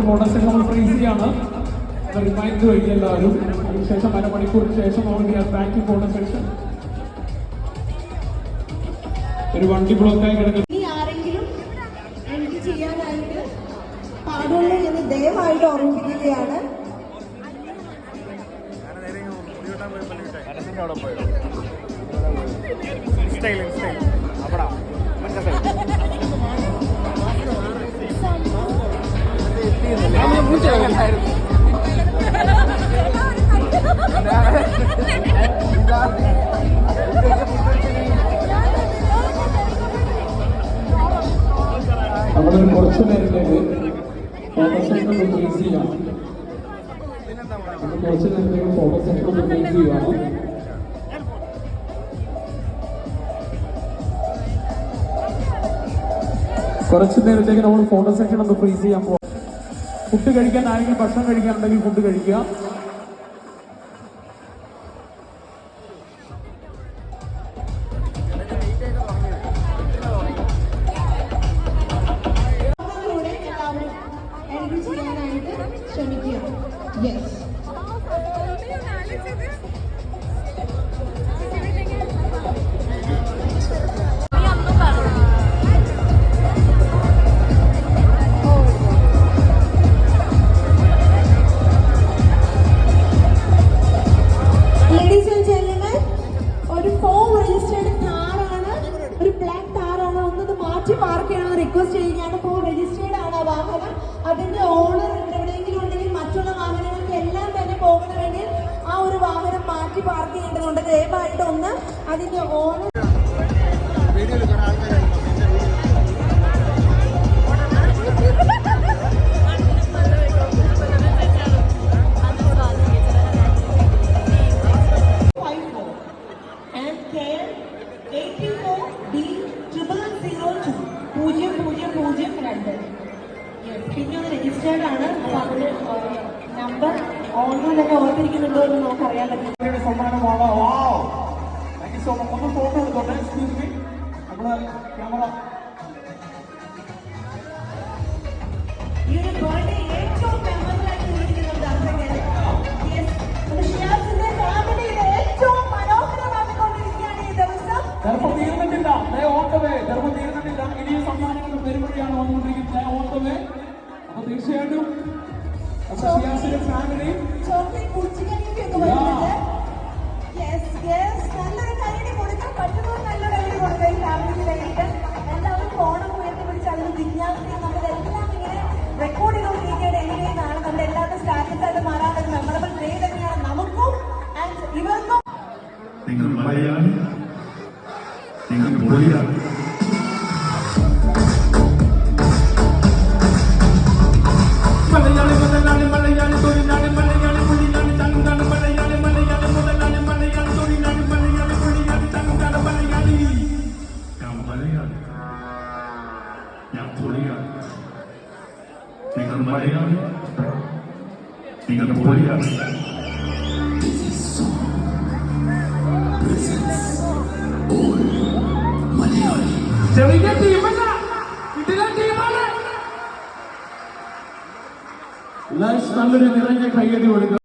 മോഡൽസിൽ നമ്മൾ ഫ്രീസ് ചെയ്യാണ്. റിമൈൻഡ് കഴിഞ്ഞ എല്ലാവരും. അതിനുശേഷം അരമണിക്കൂറിന് ശേഷം നമ്മൾ ബാക്ക് ഫോട്ടോ സെക്ഷൻ ഒരു വണ്ടി ബ്ലോക്കായി കിടക്കുന്നു. ആരെങ്കിലും എനിക്ക് ചെയ്യാനായിട്ട് പാടുള്ളൂ എന്ന് ദയവായിട്ട് ഓർമ്മിപ്പിക്കുകയാണ്. നമ്മളൊരു കുറച്ച് നേരത്തേക്ക് ഫോട്ടോ സെക്ഷൻ ഒന്ന് ഫ്രീസ് ചെയ്യാം. കുറച്ച് നേരത്തേക്ക് ഫോട്ടോ സെക്ഷൻ ഒന്ന് ഫ്രീസ് ചെയ്യുകയാണ്. കുറച്ച് നേരത്തേക്ക് നമ്മൾ ഫോട്ടോ സെക്ഷൻ ഒന്ന് ഫ്രീസ് ചെയ്യാൻ പോകും. ഫുഡ് കഴിക്കാൻ ആരെങ്കിലും ഭക്ഷണം കഴിക്കാനുണ്ടെങ്കിൽ ഫുഡ് കഴിക്കുക. ശ്രമിക്കുക. യെസ്, ലേഡീസ് ആൻഡ് ജെന്റിൽമെൻ, ഒരു 4 രജിസ്റ്റേർഡ് കാറാണ്, ഒരു ബ്ലാക്ക് കാറാണ്. ഒന്നത് മാറ്റി പാർക്ക് ചെയ്യണമെന്ന് റിക്വസ്റ്റ് ചെയ്യുകയാണ്. 4 രജിസ്റ്റേർഡ് ആണ് ആ വാഹനം. അതിന്റെ ഓണർ എവിടെയെങ്കിലും ഉണ്ടെങ്കിൽ മറ്റുള്ള വാഹനങ്ങൾക്ക് എല്ലാം തന്നെ പോകണമെങ്കിൽ ആ ഒരു വാഹനം മാറ്റി പാർക്ക് ചെയ്യേണ്ടതുണ്ട്. ദയവായിട്ട് ഒന്ന് അതിന്റെ ഓണർ പിന്നെ ഒന്ന് രജിസ്റ്റേർഡ് ആണ്. അപ്പൊ അതിന് നമ്പർ ഓണർ തന്നെ ഓർത്തിരിക്കുന്നുണ്ടോ എന്ന് നമുക്ക് അറിയാൻ പറ്റും. സമ്മാനമാണ്. Thank you so much. ഒന്ന് ഫോട്ടോ എടുത്തോട്ടെ. എക്സ്ക്യൂസ് മീ, നമ്മള് ക്യാമറ. ഈ ഒരു ബർത്ത്ഡേ ഏറ്റവും മെമ്മറബിൾ ആയിട്ട് തോന്നിയിരിക്കുന്നുണ്ട് ഷിയാസിന്റെ ഫാമിലിയിലെ ഏറ്റവും മനോഹരമാക്കിക്കൊണ്ടിരിക്കുകയാണ് ഈ ദിവസം. ഗർഭം തീർന്നിട്ടില്ല. ഗർഭം തീർന്നിട്ടില്ല. ഇനിയും സമ്മാനങ്ങൾ വരുമ്പോഴാണ് വന്നുകൊണ്ടിരിക്കുന്നത്. ഓർത്തവേ. അപ്പൊ തീർച്ചയായിട്ടും ഷിയാസിന്റെ ഫാമിലി ചോക്ലേറ്റ് കുടിച്ചിട്ടൊക്കെ വരുന്നുണ്ട്. നല്ലൊരു കൈയ്യടി കൊടുക്കാൻ പറ്റുന്നത് നല്ലൊരു കൈയ്യടി കൊടുക്കുക ഈ ഫാമിലിക്ക് വേണ്ടിയിട്ട്. എല്ലാവരും ഫോണും ഉയർത്തി പിടിച്ച് അതിന് ജിജ്ഞാസയും നമ്മളെല്ലാം ഇങ്ങനെ റെക്കോർഡ് ചെയ്തുകൊണ്ടിരിക്കുകയാണ്. എങ്ങനെയാണ് നമ്മുടെ എല്ലാവരും സ്റ്റാറ്റസ് ആയിട്ട് മാറാൻ ഒരു മെമ്മറബിൾ ഡേ തന്നെയാണ് നമുക്കും ആൻഡ് ഇവർക്കും. നിങ്ങൾ മലയാളി, നിങ്ങൾ പൊളിയാണ്. മലയാളി മലയാളി മലയാളി തൊഴിലാളി മലയാളി പുള്ളിയാണ് തങ്കാണ് മലയാളി മലയാളി മുതലാളി മലയാളി തൊഴിലാളി മലയാളി പുള്ളിയാണ് തങ്കാണ് മലയാളി. ഞാൻ മലയാളി, ഞാൻ പൊളിയാണ്. നിങ്ങൾ മലയാളി, നിങ്ങൾ പൊളിയാണ്. ചെറിയ ടീമല്ല, ഇതിലെ ടീമാണ്. നല്ലൊരു നിറഞ്ഞ കൈയ്യടി കൊടുക്കുക.